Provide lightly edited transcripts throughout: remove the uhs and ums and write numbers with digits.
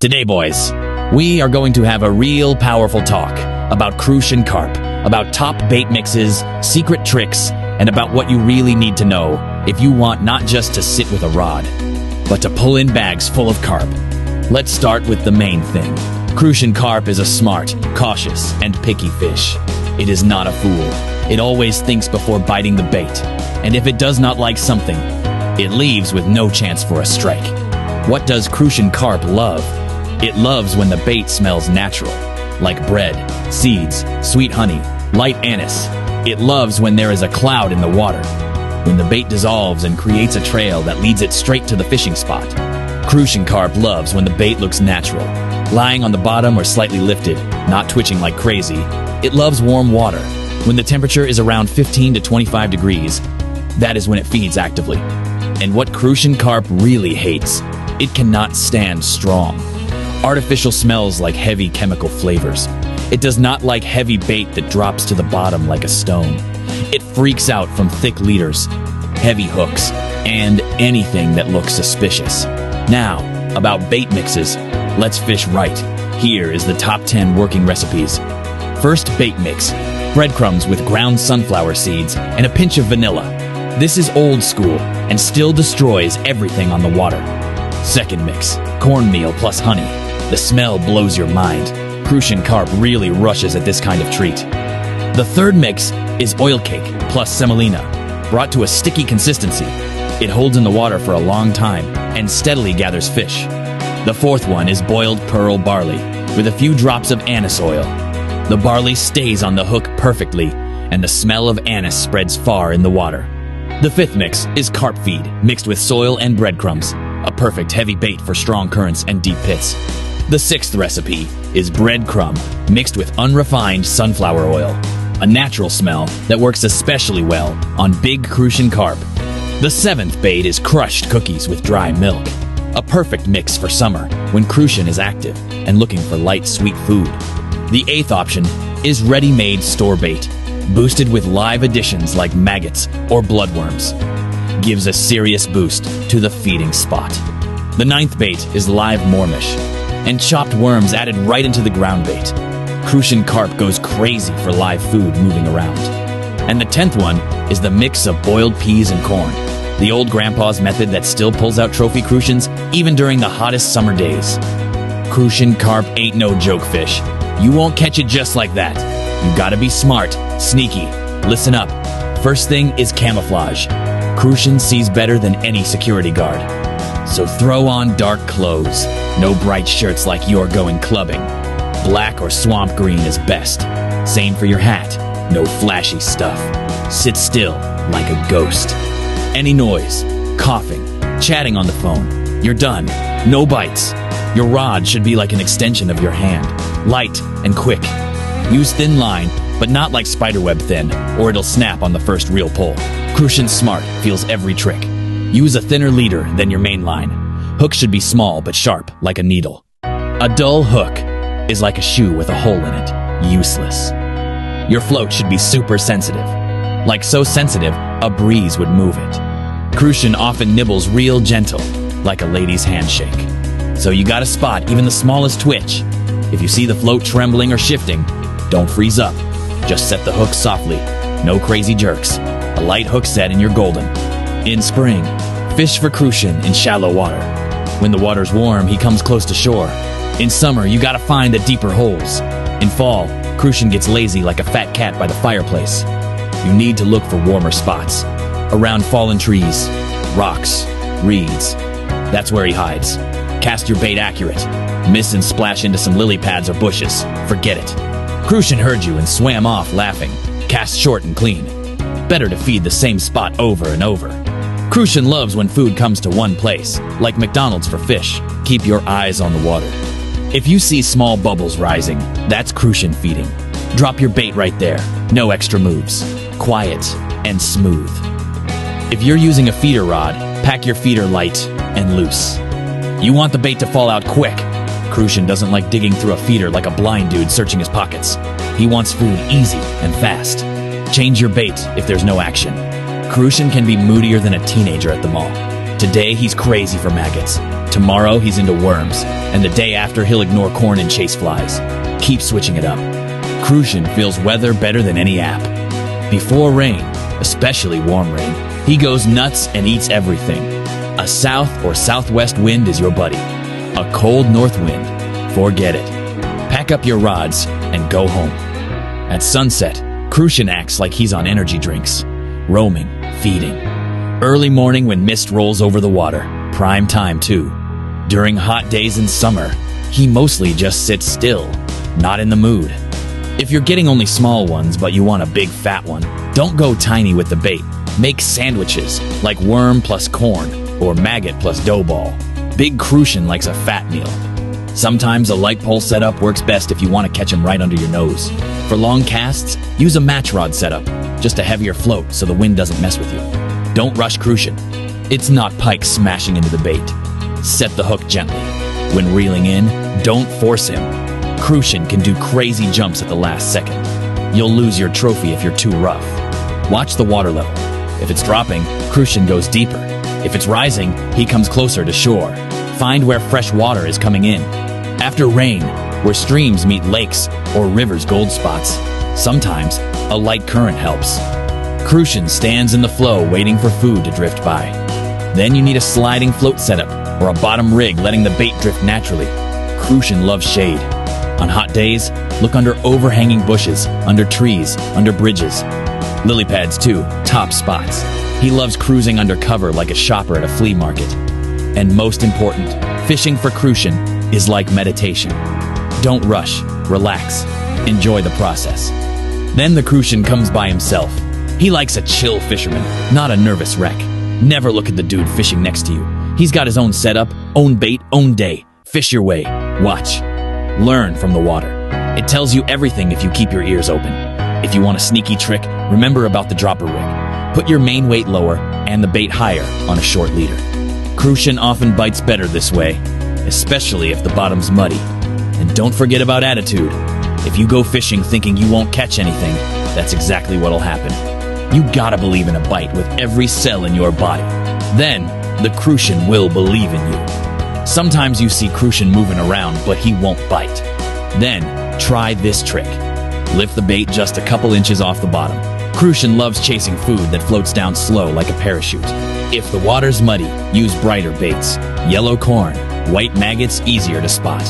Today, boys, we are going to have a real powerful talk about Crucian Carp, about top bait mixes, secret tricks, and about what you really need to know if you want not just to sit with a rod, but to pull in bags full of carp. Let's start with the main thing. Crucian Carp is a smart, cautious, and picky fish. It is not a fool. It always thinks before biting the bait, and if it does not like something, it leaves with no chance for a strike. What does Crucian Carp love? It loves when the bait smells natural, like bread, seeds, sweet honey, light anise. It loves when there is a cloud in the water, when the bait dissolves and creates a trail that leads it straight to the fishing spot. Crucian Carp loves when the bait looks natural, lying on the bottom or slightly lifted, not twitching like crazy. It loves warm water. When the temperature is around 15 to 25 degrees, that is when it feeds actively. And what Crucian Carp really hates, it cannot stand strong, artificial smells like heavy chemical flavors. It does not like heavy bait that drops to the bottom like a stone. It freaks out from thick leaders, heavy hooks, and anything that looks suspicious. Now, about bait mixes, let's fish right. Here is the top 10 working recipes. First bait mix, breadcrumbs with ground sunflower seeds and a pinch of vanilla. This is old school and still destroys everything on the water. Second mix, cornmeal plus honey. The smell blows your mind. Crucian Carp really rushes at this kind of treat. The third mix is oil cake plus semolina, brought to a sticky consistency. It holds in the water for a long time and steadily gathers fish. The fourth one is boiled pearl barley with a few drops of anise oil. The barley stays on the hook perfectly, and the smell of anise spreads far in the water. The fifth mix is carp feed mixed with soil and breadcrumbs, a perfect heavy bait for strong currents and deep pits. The sixth recipe is breadcrumb mixed with unrefined sunflower oil, a natural smell that works especially well on big Crucian Carp. The seventh bait is crushed cookies with dry milk, a perfect mix for summer when Crucian is active and looking for light, sweet food. The eighth option is ready-made store bait, boosted with live additions like maggots or bloodworms. Gives a serious boost to the feeding spot. The ninth bait is live mormish, and chopped worms added right into the ground bait. Crucian Carp goes crazy for live food moving around. And the 10th one is the mix of boiled peas and corn, the old grandpa's method that still pulls out trophy crucians even during the hottest summer days. Crucian Carp ain't no joke fish. You won't catch it just like that. You gotta be smart, sneaky. Listen up. First thing is camouflage. Crucian sees better than any security guard. So throw on dark clothes. No bright shirts like you're going clubbing. Black or swamp green is best. Same for your hat. No flashy stuff. Sit still like a ghost. Any noise, coughing, chatting on the phone, you're done. No bites. Your rod should be like an extension of your hand. Light and quick. Use thin line, but not like spiderweb thin, or it'll snap on the first real pull. Crucian Smart feels every trick. Use a thinner leader than your main line. Hook should be small but sharp, like a needle. A dull hook is like a shoe with a hole in it. Useless. Your float should be super sensitive. Like so sensitive, a breeze would move it. Crucian often nibbles real gentle, like a lady's handshake. So you gotta spot even the smallest twitch. If you see the float trembling or shifting, don't freeze up. Just set the hook softly. No crazy jerks. A light hook set and you're golden. In spring, fish for Crucian in shallow water. When the water's warm, he comes close to shore. In summer, you gotta find the deeper holes. In fall, Crucian gets lazy like a fat cat by the fireplace. You need to look for warmer spots. Around fallen trees, rocks, reeds. That's where he hides. Cast your bait accurate. Miss and splash into some lily pads or bushes. Forget it. Crucian heard you and swam off laughing. Cast short and clean. Better to feed the same spot over and over. Crucian loves when food comes to one place, like McDonald's for fish. Keep your eyes on the water. If you see small bubbles rising, that's Crucian feeding. Drop your bait right there. No extra moves. Quiet and smooth. If you're using a feeder rod, pack your feeder light and loose. You want the bait to fall out quick. Crucian doesn't like digging through a feeder like a blind dude searching his pockets. He wants food easy and fast. Change your bait if there's no action. Crucian can be moodier than a teenager at the mall. Today he's crazy for maggots. Tomorrow he's into worms, and the day after he'll ignore corn and chase flies. Keep switching it up. Crucian feels weather better than any app. Before rain, especially warm rain, he goes nuts and eats everything. A south or southwest wind is your buddy. A cold north wind, forget it. Pack up your rods and go home. At sunset, Crucian acts like he's on energy drinks. Roaming, feeding. Early morning when mist rolls over the water, prime time too. During hot days in summer, he mostly just sits still, not in the mood. If you're getting only small ones but you want a big fat one, don't go tiny with the bait. Make sandwiches, like worm plus corn, or maggot plus dough ball. Big Crucian likes a fat meal. Sometimes a light pole setup works best if you want to catch him right under your nose. For long casts, use a match rod setup, just a heavier float so the wind doesn't mess with you. Don't rush Crucian. It's not pike smashing into the bait. Set the hook gently. When reeling in, don't force him. Crucian can do crazy jumps at the last second. You'll lose your trophy if you're too rough. Watch the water level. If it's dropping, Crucian goes deeper. If it's rising, he comes closer to shore. Find where fresh water is coming in. After rain, where streams meet lakes or rivers' gold spots, sometimes a light current helps. Crucian stands in the flow waiting for food to drift by. Then you need a sliding float setup or a bottom rig letting the bait drift naturally. Crucian loves shade. On hot days, look under overhanging bushes, under trees, under bridges. Lily pads too, top spots. He loves cruising under cover like a shopper at a flea market. And most important, fishing for Crucian is like meditation. Don't rush, relax, enjoy the process. Then the Crucian comes by himself. He likes a chill fisherman, not a nervous wreck. Never look at the dude fishing next to you. He's got his own setup, own bait, own day. Fish your way. Watch. Learn from the water. It tells you everything if you keep your ears open. If you want a sneaky trick, remember about the dropper rig. Put your main weight lower and the bait higher on a short leader. Crucian often bites better this way, especially if the bottom's muddy. And don't forget about attitude. If you go fishing thinking you won't catch anything, that's exactly what'll happen. You gotta believe in a bite with every cell in your body. Then, the Crucian will believe in you. Sometimes you see Crucian moving around, but he won't bite. Then, try this trick. Lift the bait just a couple inches off the bottom. Crucian loves chasing food that floats down slow like a parachute. If the water's muddy, use brighter baits. Yellow corn, white maggots easier to spot.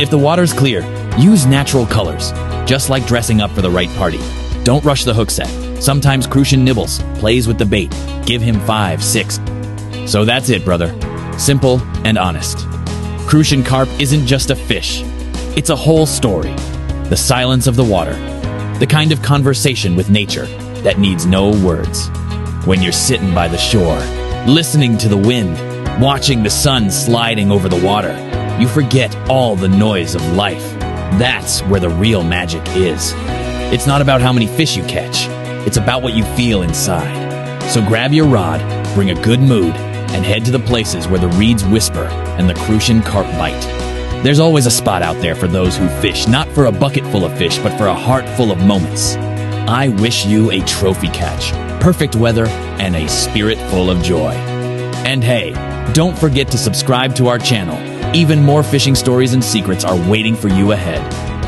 If the water's clear, use natural colors, just like dressing up for the right party. Don't rush the hook set. Sometimes Crucian nibbles, plays with the bait. Give him 5, 6. So that's it, brother. Simple and honest. Crucian Carp isn't just a fish. It's a whole story. The silence of the water. The kind of conversation with nature that needs no words. When you're sitting by the shore, listening to the wind, watching the sun sliding over the water, you forget all the noise of life. That's where the real magic is. It's not about how many fish you catch. It's about what you feel inside. So grab your rod, bring a good mood, and head to the places where the reeds whisper and the Crucian Carp bite. There's always a spot out there for those who fish, not for a bucket full of fish, but for a heart full of moments. I wish you a trophy catch, perfect weather, and a spirit full of joy. And hey, don't forget to subscribe to our channel. Even more fishing stories and secrets are waiting for you ahead.